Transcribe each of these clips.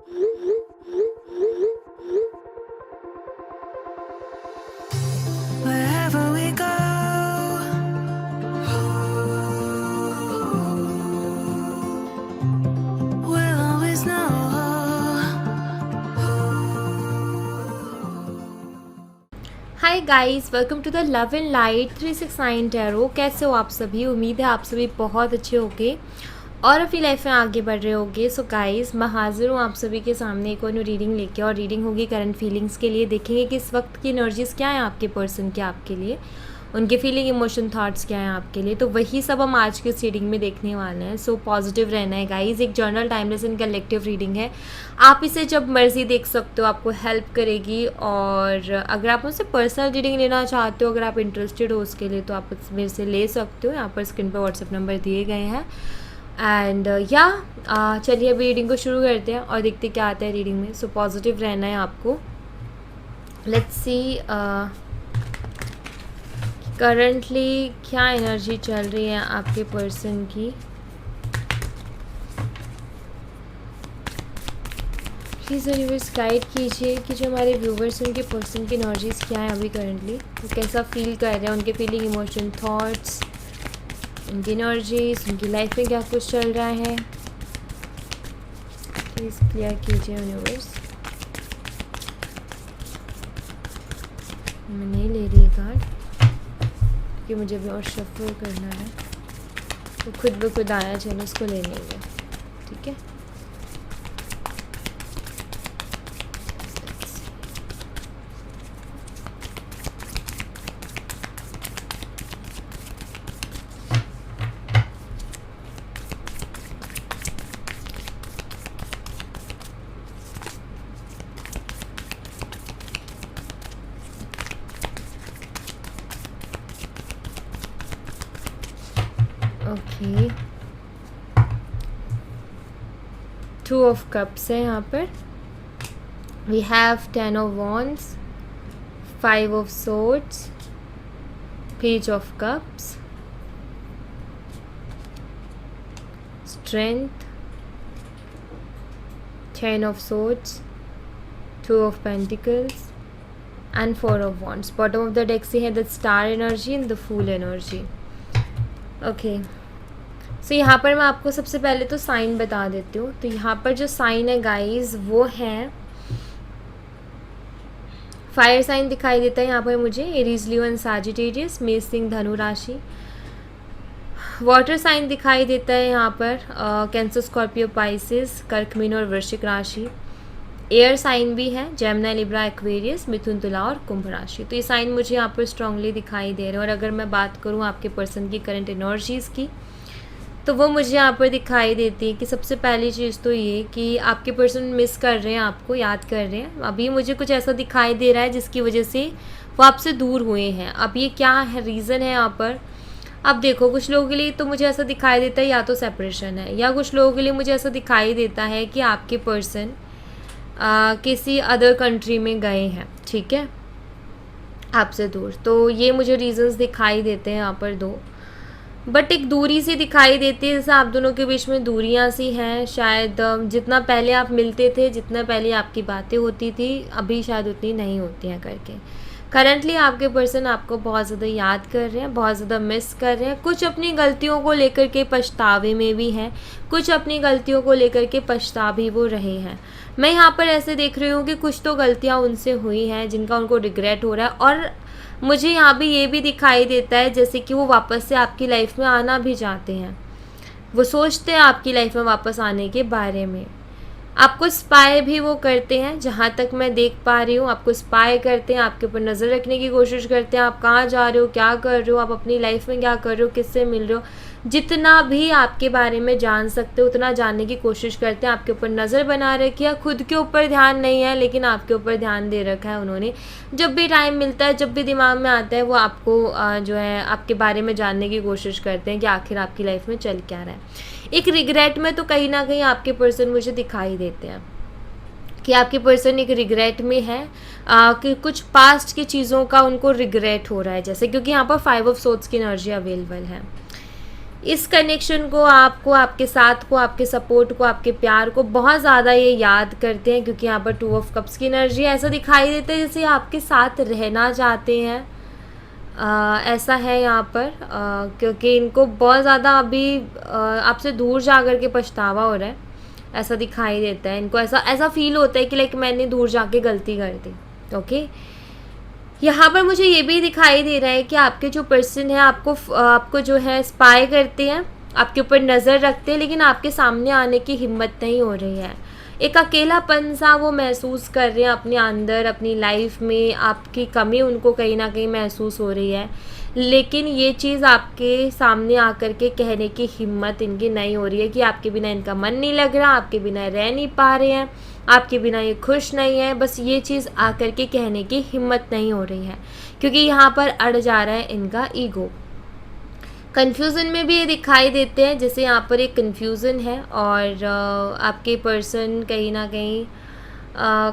Wherever we go, we'll always know. Hi guys, welcome to the love and light 369 tarot. कैसे हो आप सभी? उम्मीद है आप सभी बहुत अच्छे होंगे और अपनी लाइफ में आगे बढ़ रहे होंगे। सो गाइस, मैं हाजिर हूँ आप सभी के सामने एक और न्यू रीडिंग लेके, और रीडिंग होगी करंट फीलिंग्स के लिए। देखेंगे कि इस वक्त की एनर्जीज़ क्या है आपके पर्सन के, आपके लिए उनके फीलिंग, इमोशन, थॉट्स क्या हैं आपके लिए। तो वही सब हम आज की इस रीडिंग में देखने वाले हैं। सो पॉजिटिव रहना है गाइस। एक journal, timeless and collective reading है। आप इसे जब मर्जी देख सकते हो, आपको हेल्प करेगी। और अगर आप मुझसे पर्सनल रीडिंग लेना चाहते हो, अगर आप इंटरेस्टेड हो उसके लिए, तो आप मेरे से ले सकते हो। यहाँ पर स्क्रीन पर व्हाट्सएप नंबर दिए गए हैं। एंड चलिए अभी रीडिंग को शुरू करते हैं और देखते क्या आता है रीडिंग में। सो पॉजिटिव रहना है आपको। लेट्स सी करंटली क्या एनर्जी चल रही है आपके पर्सन की। प्लीज़ यूनिवर्स गाइड कीजिए कि जो हमारे व्यूवर्स उनके पर्सन की एनर्जीज़ क्या है अभी करंटली, वो कैसा फील कर रहे हैं, उनके फीलिंग, इमोशन, थॉट्स, उनकी एनर्जीज, उनकी लाइफ में क्या कुछ चल रहा है। प्लीज़ क्लियर कीजिए यूनिवर्स। मैं नहीं ले रही कार्ड कि मुझे भी और शफल करना है, तो खुद ब खुद आया, चलो उसको ले लेंगे। ठीक है, ओके। 2 ऑफ कप्स है यहाँ पर। We have 10 of wands, 5 of swords, page of cups, strength, 10 of swords, 2 of pentacles and 4 of wands. Bottom of the deck से है the star energy and the fool energy. Okay, so यहाँ पर मैं आपको सबसे पहले तो साइन बता देती हूँ। तो यहाँ पर जो साइन है गाइस, वो है फायर साइन दिखाई देता है यहाँ पर मुझे, एरीज, लियो एंड सैजिटेरियस, मेष, सिंह, धनु राशि। वाटर साइन दिखाई देता है यहाँ पर कैंसर, स्कॉर्पियो, पाइसिस, कर्क, मीन और वृश्चिक राशि। एयर साइन भी है, जेमिनी, लिब्रा, एक्वेरियस, मिथुन, तुला और कुंभ राशि। तो ये साइन मुझे यहाँ पर स्ट्रांगली दिखाई दे रहे हैं। और अगर मैं बात करूँ आपके पर्सन की करंट एनर्जीज़ की, तो वो मुझे यहाँ पर दिखाई देती है कि सबसे पहली चीज़ तो ये कि आपके पर्सन मिस कर रहे हैं, आपको याद कर रहे हैं। अभी मुझे कुछ ऐसा दिखाई दे रहा है जिसकी वजह से वो आपसे दूर हुए हैं। अब ये क्या है, रीज़न है यहाँ पर। अब देखो, कुछ लोगों के लिए तो मुझे ऐसा दिखाई देता है या तो सेपरेशन है, या कुछ लोगों के लिए मुझे ऐसा दिखाई देता है कि आपके पर्सन किसी अदर कंट्री में गए हैं, ठीक है, आपसे दूर। तो ये मुझे रीज़न्स दिखाई देते हैं यहाँ पर 2। बट एक दूरी सी दिखाई देती है, जैसे आप दोनों के बीच में दूरियां सी हैं। शायद जितना पहले आप मिलते थे, जितना पहले आपकी बातें होती थी, अभी शायद उतनी नहीं होती हैं करके। करंटली आपके पर्सन आपको बहुत ज़्यादा याद कर रहे हैं, बहुत ज़्यादा मिस कर रहे हैं। कुछ अपनी गलतियों को लेकर के पछतावे में भी हैं, कुछ अपनी गलतियों को लेकर के पछता भी वो रहे हैं। मैं यहाँ पर ऐसे देख रही हूँ कि कुछ तो गलतियाँ उनसे हुई हैं जिनका उनको रिग्रेट हो रहा है। और मुझे यहाँ भी ये भी दिखाई देता है जैसे कि वो वापस से आपकी लाइफ में आना भी चाहते हैं। वो सोचते हैं आपकी लाइफ में वापस आने के बारे में। आपको स्पाई भी वो करते हैं, जहाँ तक मैं देख पा रही हूँ। आपको स्पाई करते हैं, आपके ऊपर नज़र रखने की कोशिश करते हैं। आप कहाँ जा रहे हो, क्या कर रहे हो, आप अपनी लाइफ में क्या कर रहे हो, किससे मिल रहे हो, जितना भी आपके बारे में जान सकते हो उतना जानने की कोशिश करते हैं। आपके ऊपर नज़र बना रखी है, खुद के ऊपर ध्यान नहीं है लेकिन आपके ऊपर ध्यान दे रखा है उन्होंने। जब भी टाइम मिलता है, जब भी दिमाग में आता है, वो आपको जो है आपके बारे में जानने की कोशिश करते हैं कि आखिर आपकी लाइफ में चल क्या रहा है। एक रिग्रेट में तो कहीं ना कहीं आपके पर्सन मुझे दिखाई देते हैं कि आपके पर्सन एक रिग्रेट में है, कि कुछ पास्ट की चीज़ों का उनको रिग्रेट हो रहा है जैसे, क्योंकि यहाँ पर 5 ऑफ सोर्ड्स की एनर्जी अवेलेबल है। इस कनेक्शन को, आपको, आपके साथ को, आपके सपोर्ट को, आपके प्यार को बहुत ज़्यादा ये याद करते हैं, क्योंकि यहाँ पर 2 ऑफ कप्स की एनर्जी ऐसा दिखाई देता है जैसे आपके साथ रहना चाहते हैं। ऐसा है यहाँ पर, क्योंकि इनको बहुत ज़्यादा अभी आपसे दूर जा कर के पछतावा हो रहा है, ऐसा दिखाई देता है। इनको ऐसा फील होता है कि लाइक मैंने दूर जाके गलती कर दी। ओके, यहाँ पर मुझे ये भी दिखाई दे रहा है कि आपके जो पर्सन है आपको जो है स्पाई करते हैं, आपके ऊपर नज़र रखते हैं, लेकिन आपके सामने आने की हिम्मत नहीं हो रही है। एक अकेलापन सा वो महसूस कर रहे हैं अपने अंदर, अपनी लाइफ में आपकी कमी उनको कहीं ना कहीं महसूस हो रही है, लेकिन ये चीज़ आपके सामने आकर के कहने की हिम्मत इनकी नहीं हो रही है कि आपके बिना इनका मन नहीं लग रहा, आपके बिना रह नहीं पा रहे हैं, आपके बिना ये खुश नहीं है। बस ये चीज़ आकर के कहने की हिम्मत नहीं हो रही है, क्योंकि यहाँ पर अड़ जा रहा है इनका ईगो। कन्फ्यूज़न में भी ये दिखाई देते हैं, जैसे यहाँ पर एक कन्फ्यूज़न है और आपके पर्सन कहीं ना कहीं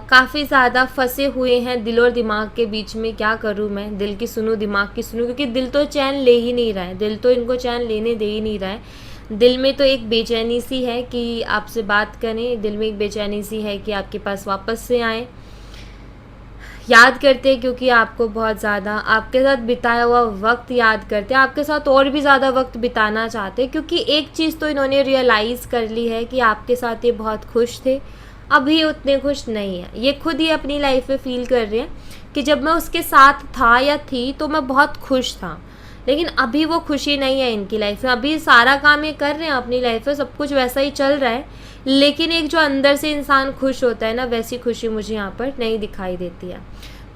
काफ़ी ज़्यादा फंसे हुए हैं दिल और दिमाग के बीच में। क्या करूँ मैं, दिल की सुनूँ दिमाग की सुनूँ, क्योंकि दिल तो चैन ले ही नहीं रहा है, दिल तो इनको चैन लेने दे ही नहीं रहा है। दिल में तो एक बेचैनी सी है कि आपसे बात करें, दिल में एक बेचैनी सी है कि आपके पास वापस से आएँ, याद करते हैं, क्योंकि आपको बहुत ज़्यादा आपके साथ बिताया हुआ वक्त याद करते हैं, आपके साथ और भी ज़्यादा वक्त बिताना चाहते हैं, क्योंकि एक चीज़ तो इन्होंने रियलाइज़ कर ली है कि आपके साथ ये बहुत खुश थे, अभी उतने खुश नहीं है। ये खुद ही अपनी लाइफ में फील कर रहे हैं कि जब मैं उसके साथ था या थी तो मैं बहुत खुश था, लेकिन अभी वो खुशी नहीं है इनकी लाइफ में। अभी सारा काम ये कर रहे हैं अपनी लाइफ में, सब कुछ वैसा ही चल रहा है, लेकिन एक जो अंदर से इंसान खुश होता है ना, वैसी खुशी मुझे यहाँ पर नहीं दिखाई देती है।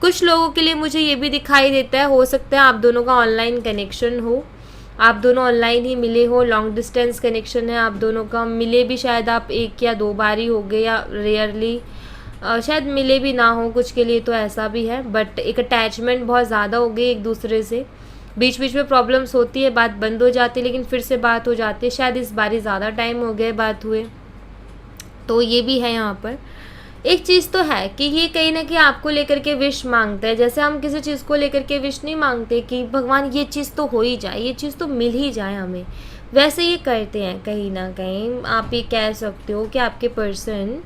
कुछ लोगों के लिए मुझे ये भी दिखाई देता है, हो सकता है आप दोनों का ऑनलाइन कनेक्शन हो, आप दोनों ऑनलाइन ही मिले हो, लॉन्ग डिस्टेंस कनेक्शन है आप दोनों का, मिले भी शायद आप 1 या 2 बार ही हो गए, या रेयरली शायद मिले भी ना हो कुछ के लिए, तो ऐसा भी है। बट एक अटैचमेंट बहुत ज़्यादा हो गई एक दूसरे से, बीच बीच में प्रॉब्लम्स होती है, बात बंद हो जाती है, लेकिन फिर से बात हो जाती है। शायद इस बार ही ज़्यादा टाइम हो गया बात हुए, तो ये भी है यहाँ पर। एक चीज़ तो है कि ये कहीं ना कहीं आपको लेकर के विश मांगता है, जैसे हम किसी चीज़ को लेकर के विश नहीं मांगते कि भगवान ये चीज़ तो हो ही जाए, ये चीज़ तो मिल ही जाए हमें, वैसे ये करते हैं कहीं ना कहीं। आप ये कह सकते हो कि आपके पर्सन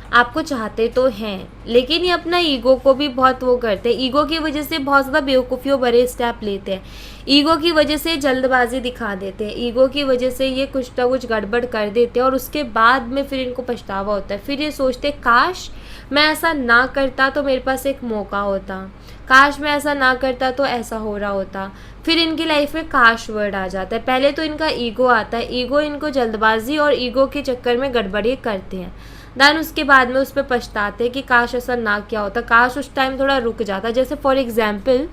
आपको चाहते तो हैं, लेकिन ये अपना ईगो को भी बहुत वो करते हैं, ईगो की वजह से बहुत ज़्यादा बेवकूफ़ियों भरे स्टेप लेते हैं, ईगो की वजह से जल्दबाजी दिखा देते हैं, ईगो की वजह से ये कुछ ना कुछ गड़बड़ कर देते हैं, और उसके बाद में फिर इनको पछतावा होता है। फिर ये सोचते काश मैं ऐसा ना करता तो मेरे पास एक मौका होता, काश मैं ऐसा ना करता तो ऐसा हो रहा होता। फिर इनकी लाइफ में काश वर्ड आ जाता है। पहले तो इनका ईगो आता है, ईगो इनको जल्दबाजी और ईगो के चक्कर में गड़बड़ी करते हैं, दैन उसके बाद में उस पर पछताते हैं कि काश ऐसा ना किया होता, काश उस टाइम थोड़ा रुक जाता। जैसे फॉर एग्जाम्पल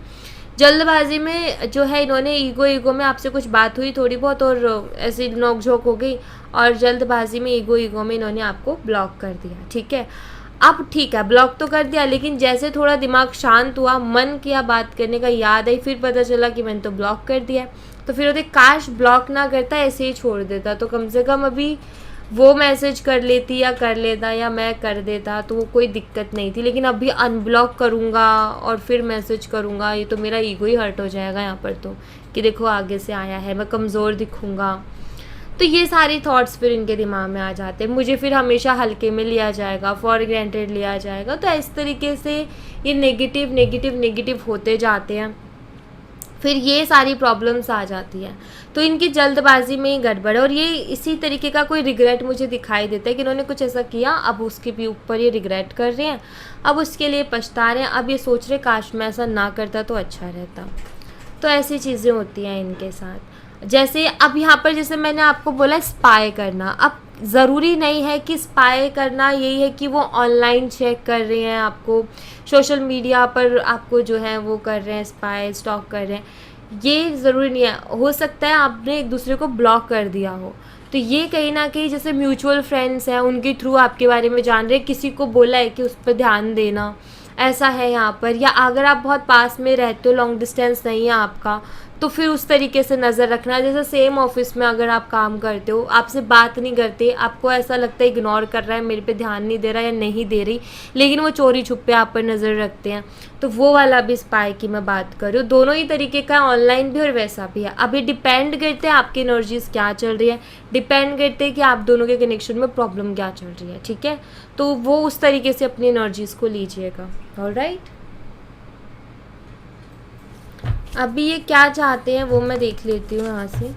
जल्दबाजी में जो है इन्होंने ईगो में आपसे कुछ बात हुई थोड़ी बहुत, और ऐसी नोक-झोंक हो गई, और जल्दबाजी में ईगो में इन्होंने आपको ब्लॉक कर दिया। ठीक है, अब ठीक है ब्लॉक तो कर दिया, लेकिन जैसे थोड़ा दिमाग शांत हुआ, मन किया बात करने का, याद आई, फिर पता चला कि मैंने तो ब्लॉक कर दिया। तो फिर होते काश ब्लॉक ना करता, ऐसे ही छोड़ देता, तो कम से कम अभी वो मैसेज कर लेती या कर लेता या मैं कर देता तो वो कोई दिक्कत नहीं थी। लेकिन अभी अनब्लॉक करूँगा और फिर मैसेज करूँगा, ये तो मेरा ईगो ही हर्ट हो जाएगा यहाँ पर, तो कि देखो आगे से आया है, मैं कमज़ोर दिखूँगा। तो ये सारी थॉट्स फिर इनके दिमाग में आ जाते हैं, मुझे फिर हमेशा हल्के में लिया जाएगा, फॉर ग्रांटेड लिया जाएगा। तो इस तरीके से ये नेगेटिव होते जाते हैं, फिर ये सारी प्रॉब्लम्स आ जाती हैं। तो इनकी जल्दबाजी में ही गड़बड़ है, और ये इसी तरीके का कोई रिग्रेट मुझे दिखाई देता है कि इन्होंने कुछ ऐसा किया, अब उसके भी ऊपर ये रिग्रेट कर रहे हैं, अब उसके लिए पछता रहे हैं, अब ये सोच रहे काश मैं ऐसा ना करता तो अच्छा रहता। तो ऐसी चीज़ें होती हैं इनके साथ। जैसे अब यहाँ पर जैसे मैंने आपको बोला स्पाई करना, अब ज़रूरी नहीं है कि स्पाई करना यही है कि वो ऑनलाइन चेक कर रहे हैं आपको, सोशल मीडिया पर आपको जो है वो कर रहे हैं, स्पाई स्टॉक कर रहे हैं, ये ज़रूरी नहीं है। हो सकता है आपने एक दूसरे को ब्लॉक कर दिया हो, तो ये कहीं ना कहीं जैसे म्यूचुअल फ्रेंड्स हैं उनके थ्रू आपके बारे में जान रहे हैं, किसी को बोला है कि उस पर ध्यान देना, ऐसा है यहाँ पर। या अगर आप बहुत पास में रहते हो, लॉन्ग डिस्टेंस नहीं है आपका, तो फिर उस तरीके से नज़र रखना। जैसे सेम ऑफिस में अगर आप काम करते हो, आपसे बात नहीं करते, आपको ऐसा लगता है इग्नोर कर रहा है, मेरे पे ध्यान नहीं दे रहा या नहीं दे रही, लेकिन वो चोरी छुपे आप पर नज़र रखते हैं, तो वो वाला भी स्पाई की मैं बात कर रही हूँ। दोनों ही तरीके का ऑनलाइन भी और वैसा भी है। अभी डिपेंड करते हैं आपकी एनर्जीज क्या चल रही है, डिपेंड करते हैं कि आप दोनों के कनेक्शन में प्रॉब्लम क्या चल रही है, ठीक है। तो वो उस तरीके से अपनी एनर्जीज को लीजिएगा। ऑलराइट, अभी ये क्या चाहते हैं वो मैं देख लेती हूँ यहाँ से।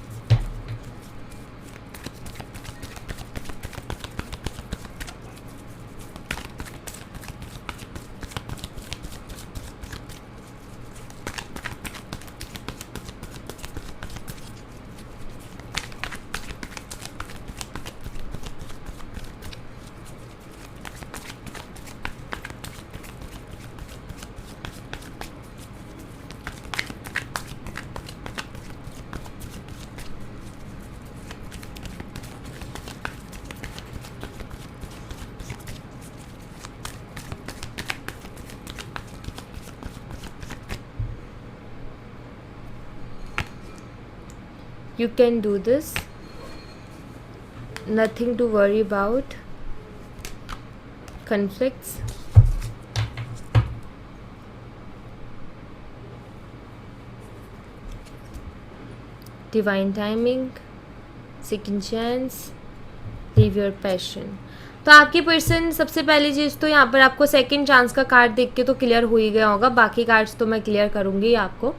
You can do this. Nothing to worry about. Conflicts. Divine timing. Second chance. Live your passion. तो आपकी पर्सन, सबसे पहली चीज़ तो यहाँ पर आपको सेकंड चांस का कार्ड देख के तो क्लियर हो ही गया होगा, बाकी कार्ड्स तो मैं क्लियर करूँगी आपको।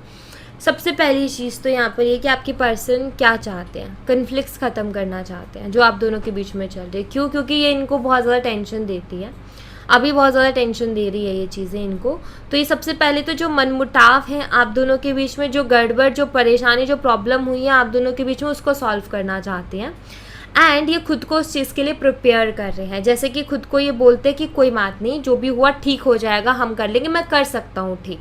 सबसे पहली चीज़ तो यहाँ पर ये कि आपकी पर्सन क्या चाहते हैं, कन्फ्लिक्ट्स ख़त्म करना चाहते हैं जो आप दोनों के बीच में चल रहे हैं। क्यों? क्योंकि ये इनको बहुत ज़्यादा टेंशन देती है, अभी बहुत ज़्यादा टेंशन दे रही है ये चीज़ें इनको। तो ये सबसे पहले तो जो मनमुटाव है आप दोनों के बीच में, जो गड़बड़, जो परेशानी, जो प्रॉब्लम हुई है आप दोनों के बीच में, उसको सॉल्व करना चाहते हैं। एंड ये खुद को उस चीज़ के लिए प्रिपेयर कर रहे हैं, जैसे कि खुद को ये बोलते हैं कि कोई बात नहीं, जो भी हुआ ठीक हो जाएगा, हम कर लेंगे, मैं कर सकता हूँ ठीक।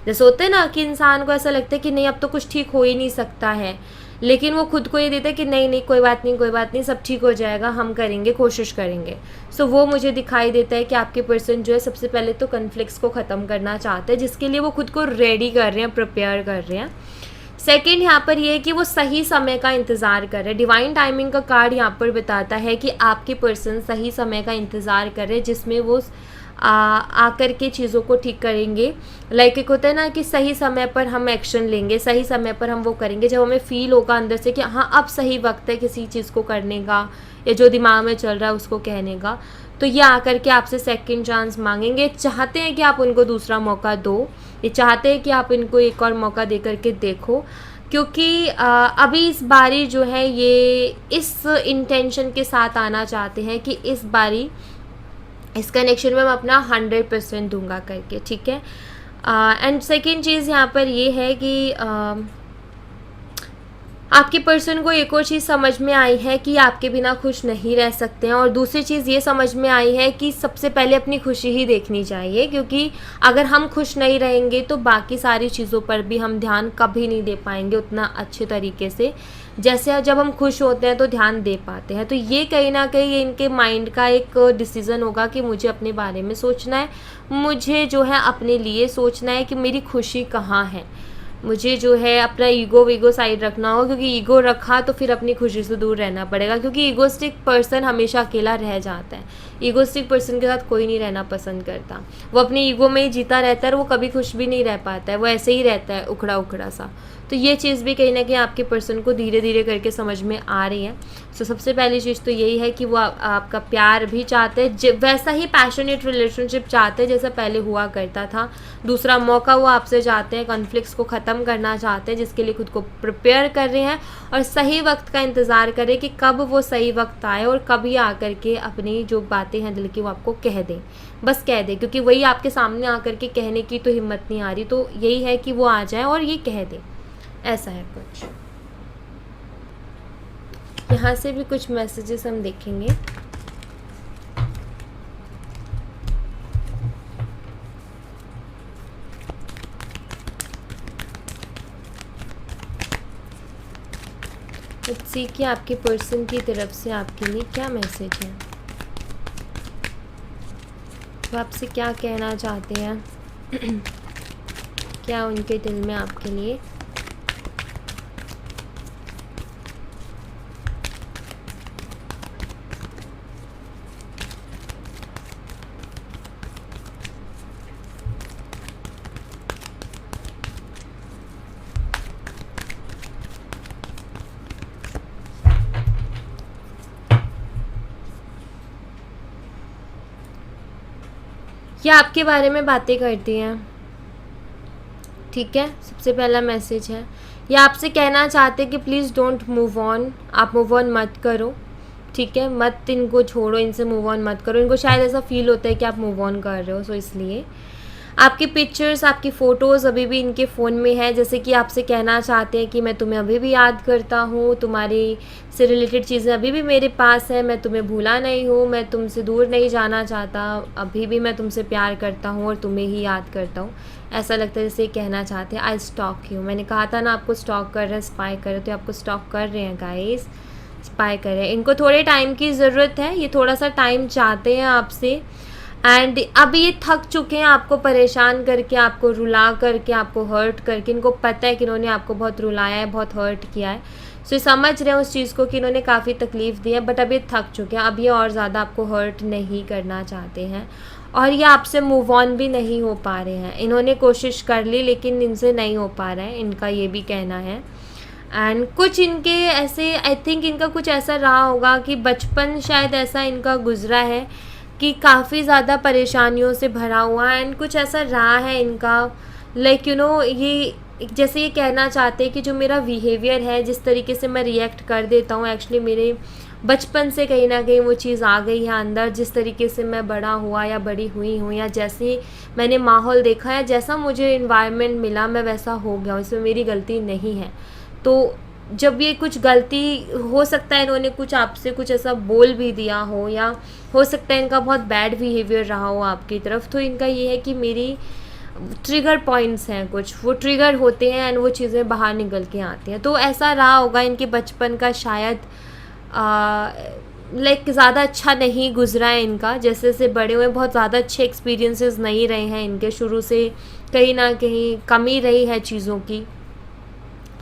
जैसे होते हैं ना कि इंसान को ऐसा लगता है कि नहीं अब तो कुछ ठीक हो ही नहीं सकता है, लेकिन वो खुद को ये देता है कि नहीं नहीं कोई बात नहीं, कोई बात नहीं, सब ठीक हो जाएगा, हम करेंगे, कोशिश करेंगे। सो वो मुझे दिखाई देता है कि आपके पर्सन जो है सबसे पहले तो कन्फ्लिक्ट्स को ख़त्म करना चाहते हैं, जिसके लिए वो खुद को रेडी कर रहे हैं, प्रिपेयर कर रहे हैं। सेकेंड यहाँ पर ये है कि वो सही समय का इंतज़ार कर रहे हैं। डिवाइन टाइमिंग का कार्ड यहाँ पर बताता है कि आपके पर्सन सही समय का इंतज़ार कर रहे हैं, जिसमें वो आकर के चीज़ों को ठीक करेंगे। लाइक एक होता है ना कि सही समय पर हम एक्शन लेंगे, सही समय पर हम वो करेंगे, जब हमें फील होगा अंदर से कि हाँ अब सही वक्त है किसी चीज़ को करने का, या जो दिमाग में चल रहा है उसको कहने का। तो ये आकर के आपसे सेकंड चांस मांगेंगे, चाहते हैं कि आप उनको दूसरा मौका दो, ये चाहते हैं कि आप इनको एक और मौका दे करके देखो, क्योंकि अभी इस बारी जो है ये इस इंटेंशन के साथ आना चाहते हैं कि इस बारी इस कनेक्शन में मैं अपना 100% दूंगा करके, ठीक है। एंड सेकेंड चीज़ यहाँ पर ये है कि आपके पर्सन को एक और चीज़ समझ में आई है कि आपके बिना खुश नहीं रह सकते हैं, और दूसरी चीज़ ये समझ में आई है कि सबसे पहले अपनी खुशी ही देखनी चाहिए, क्योंकि अगर हम खुश नहीं रहेंगे तो बाकी सारी चीज़ों पर भी हम ध्यान कभी नहीं दे पाएंगे उतना अच्छे तरीके से, जैसे जब हम खुश होते हैं तो ध्यान दे पाते हैं। तो ये कहीं ना कहीं इनके माइंड का एक डिसीज़न होगा कि मुझे अपने बारे में सोचना है, मुझे जो है अपने लिए सोचना है कि मेरी खुशी कहाँ है, मुझे जो है अपना ईगो साइड रखना होगा, क्योंकि ईगो रखा तो फिर अपनी खुशी से दूर रहना पड़ेगा, क्योंकि ईगोस्टिक पर्सन हमेशा अकेला रह जाता है। ईगोस्टिक पर्सन के साथ कोई नहीं रहना पसंद करता, वो अपनी ईगो में ही जीता रहता है और वो कभी खुश भी नहीं रह पाता है, वो ऐसे ही रहता है उखड़ा उखड़ा सा। तो ये चीज़ भी कहीं ना कहीं आपके पर्सन को धीरे धीरे करके समझ में आ रही है। सो सबसे पहली चीज़ तो यही है कि वो आपका प्यार भी चाहते हैं, वैसा ही पैशनेट रिलेशनशिप चाहते हैं जैसा पहले हुआ करता था। दूसरा मौका वो आपसे चाहते हैं, कॉन्फ्लिक्ट्स को ख़त्म करना चाहते हैं, जिसके लिए खुद को प्रिपेयर कर रहे हैं और सही वक्त का इंतज़ार करें कि कब वो सही वक्त आए और कभी आकर के अपनी जो बातें हैं दिल की वो आपको कह दें, बस कह दें, क्योंकि वही आपके सामने आकर के कहने की तो हिम्मत नहीं आ रही। तो यही है कि वो आ जाए और ये कह दें, ऐसा है कुछ। यहाँ से भी कुछ मैसेजेस हम देखेंगे। लेट्स सी कि आपके पर्सन की तरफ से आपके लिए क्या मैसेज है, वो आपसे क्या कहना चाहते हैं क्या उनके दिल में आपके लिए ये आपके बारे में बातें करती हैं, ठीक है। सबसे पहला मैसेज है, ये आपसे कहना चाहते हैं कि प्लीज़ डोंट मूव ऑन, आप मूव ऑन मत करो, ठीक है। मत इनको छोड़ो, इनसे मूव ऑन मत करो। इनको शायद ऐसा फील होता है कि आप मूव ऑन कर रहे हो, सो इसलिए आपकी पिक्चर्स, आपकी फ़ोटोज़ अभी भी इनके फ़ोन में है, जैसे कि आपसे कहना चाहते हैं कि मैं तुम्हें अभी भी याद करता हूँ, तुम्हारी से रिलेटेड चीज़ें अभी भी मेरे पास है, मैं तुम्हें भूला नहीं हूँ, मैं तुमसे दूर नहीं जाना चाहता, अभी भी मैं तुमसे प्यार करता हूँ और तुम्हें ही याद करता हूँ। ऐसा लगता है जैसे ये कहना चाहते हैं आई स्टॉक यू। मैंने कहा था ना आपको स्टॉक कर रहे हैं, स्पाई कर रहे हैं, तो आपको स्टॉक कर रहे हैं गाइस, स्पाई कर रहे हैं। इनको थोड़े टाइम की ज़रूरत है, ये थोड़ा सा टाइम चाहते हैं आपसे, एंड अभी ये थक चुके हैं आपको परेशान करके, आपको रुला करके, आपको हर्ट करके। इनको पता है कि इन्होंने आपको बहुत रुलाया है, बहुत हर्ट किया है, सो ये समझ रहे हैं उस चीज़ को कि इन्होंने काफ़ी तकलीफ़ दी है, बट अब ये थक चुके हैं, अब ये और ज़्यादा आपको हर्ट नहीं करना चाहते हैं और ये आपसे मूव ऑन भी नहीं हो पा रहे हैं। इन्होंने कोशिश कर ली लेकिन इनसे नहीं हो पा रहा है, इनका ये भी कहना है। एंड कुछ इनके ऐसे, आई थिंक इनका कुछ ऐसा रहा होगा कि बचपन शायद ऐसा इनका गुजरा है कि काफ़ी ज़्यादा परेशानियों से भरा हुआ है, एंड कुछ ऐसा रहा है इनका, लाइक यू नो, ये जैसे ये कहना चाहते हैं कि जो मेरा बिहेवियर है, जिस तरीके से मैं रिएक्ट कर देता हूँ, एक्चुअली मेरे बचपन से कहीं ना कहीं वो चीज़ आ गई है अंदर। जिस तरीके से मैं बड़ा हुआ या बड़ी हुई हूँ, या जैसे मैंने माहौल देखा है, जैसा मुझे इन्वायरमेंट मिला, मैं वैसा हो गया हूँ, इसमें मेरी गलती नहीं है। तो जब ये कुछ गलती, हो सकता है इन्होंने कुछ आपसे कुछ ऐसा बोल भी दिया हो, या हो सकता है इनका बहुत बैड बिहेवियर रहा हो आपकी तरफ, तो इनका ये है कि मेरी ट्रिगर पॉइंट्स हैं कुछ, वो ट्रिगर होते हैं एंड वो चीज़ें बाहर निकल के आती हैं। तो ऐसा रहा होगा इनके बचपन का, शायद लाइक ज़्यादा अच्छा नहीं गुजरा है इनका, जैसे जैसे बड़े हुए बहुत ज़्यादा अच्छे एक्सपीरियंसेस नहीं रहे हैं इनके, शुरू से कहीं ना कहीं कमी रही है चीज़ों की।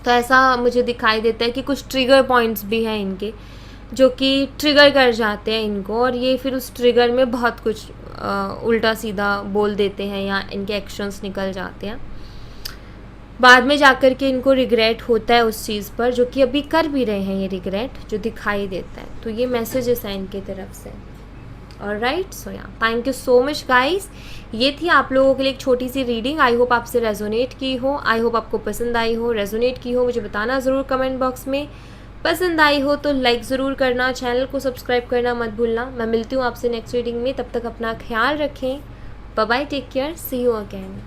तो ऐसा मुझे दिखाई देता है कि कुछ ट्रिगर पॉइंट्स भी हैं इनके, जो कि ट्रिगर कर जाते हैं इनको, और ये फिर उस ट्रिगर में बहुत कुछ उल्टा सीधा बोल देते हैं, या इनके एक्शंस निकल जाते हैं। बाद में जाकर के इनको रिग्रेट होता है उस चीज़ पर, जो कि अभी कर भी रहे हैं ये रिग्रेट, जो दिखाई देता है। तो ये मैसेजेस हैं इनकी तरफ से। ऑलराइट, सो या thank you so much guys. ये थी आप लोगों के लिए एक छोटी सी रीडिंग। आई होप आपसे रेजोनेट की हो, आई होप आपको पसंद आई हो, रेजोनेट की हो। मुझे बताना ज़रूर कमेंट बॉक्स में। पसंद आई हो तो लाइक ज़रूर करना, चैनल को सब्सक्राइब करना मत भूलना। मैं मिलती हूँ आपसे नेक्स्ट रीडिंग में, तब तक अपना ख्याल रखें। Bye bye, take care, see you again.